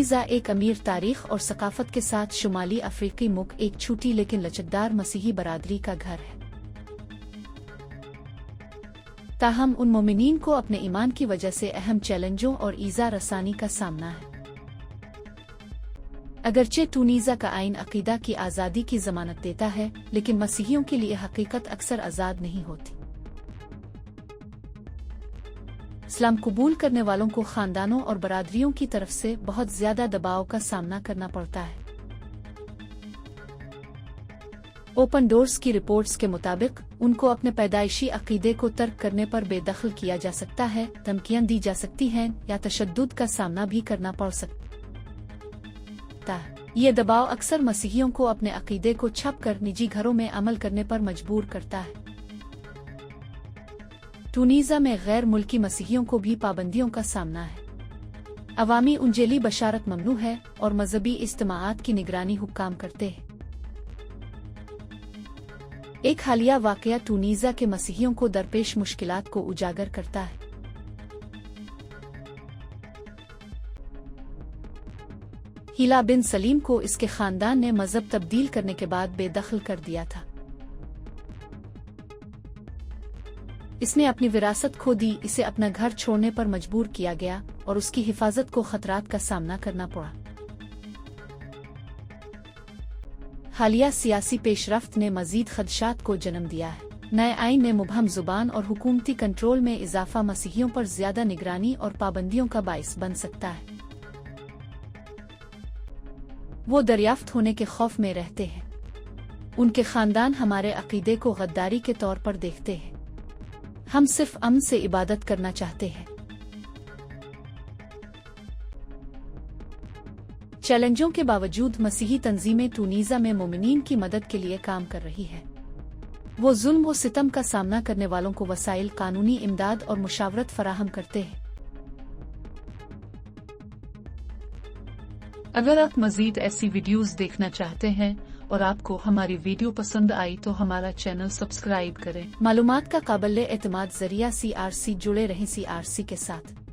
टूनीज़ा एक अमीर तारीख और सकाफत के साथ शुमाली अफ्रीकी मुल्क एक छोटी लेकिन लचकदार मसीही बरादरी का घर है। ताहम उन मोमिनीन को अपने ईमान की वजह से अहम चैलेंजों और ईज़ा रसानी का सामना है। अगरचे टूनीज़ा का आइन अकीदा की आज़ादी की ज़मानत देता है, लेकिन मसीहियों के लिए हकीकत अक्सर आज़ाद नहीं होती। इस्लाम कबूल करने वालों को खानदानों और बरादरियों की तरफ से बहुत ज्यादा दबाव का सामना करना पड़ता है। ओपन डोर्स की रिपोर्ट्स के मुताबिक उनको अपने पैदाइशी अकीदे को तर्क करने पर बेदखल किया जा सकता है, धमकियां दी जा सकती हैं या तशद्दुद का सामना भी करना पड़ सकता है। ये दबाव अक्सर मसीहियों को अपने अकीदे को छुपा कर निजी घरों में अमल करने पर मजबूर करता है। टूनीज़ा में गैर मुल्की मसीहियों को भी पाबंदियों का सामना है। अवामी उंजेली बशारत ममनू है और मजहबी इज्तिमाआत की निगरानी हुक्काम करते हैं। एक हालिया वाकया टूनीज़ा के मसीहियों को दरपेश मुश्किलात को उजागर करता है। हिला बिन सलीम को इसके खानदान ने मजहब तब्दील करने के बाद बेदखल कर दिया था। इसने अपनी विरासत खो दी, इसे अपना घर छोड़ने पर मजबूर किया गया और उसकी हिफाजत को खतरात का सामना करना पड़ा। हालिया सियासी पेशरफ्त ने मजीद खदशात को जन्म दिया है। नए आइन में मुबहम जुबान और हुकूमती कंट्रोल में इजाफा मसीहियों पर ज्यादा निगरानी और पाबंदियों का बाइस बन सकता है। वो दरियाफ्त होने के खौफ में रहते हैं। उनके खानदान हमारे अकीदे को गद्दारी के तौर पर देखते हैं। हम सिर्फ अमन से इबादत करना चाहते हैं। चैलेंजों के बावजूद मसीही तंजीमें टूनीज़ा में मोमिनीन की मदद के लिए काम कर रही है। वो जुल्म व सितम का सामना करने वालों को वसाइल, कानूनी इमदाद और मुशावरत फराहम करते हैं। अगर आप मजीद ऐसी वीडियोस देखना चाहते हैं और आपको हमारी वीडियो पसंद आई तो हमारा चैनल सब्सक्राइब करें। मालूमात का काबिल एतमाद जरिया CRC जुड़े रहें CRC के साथ।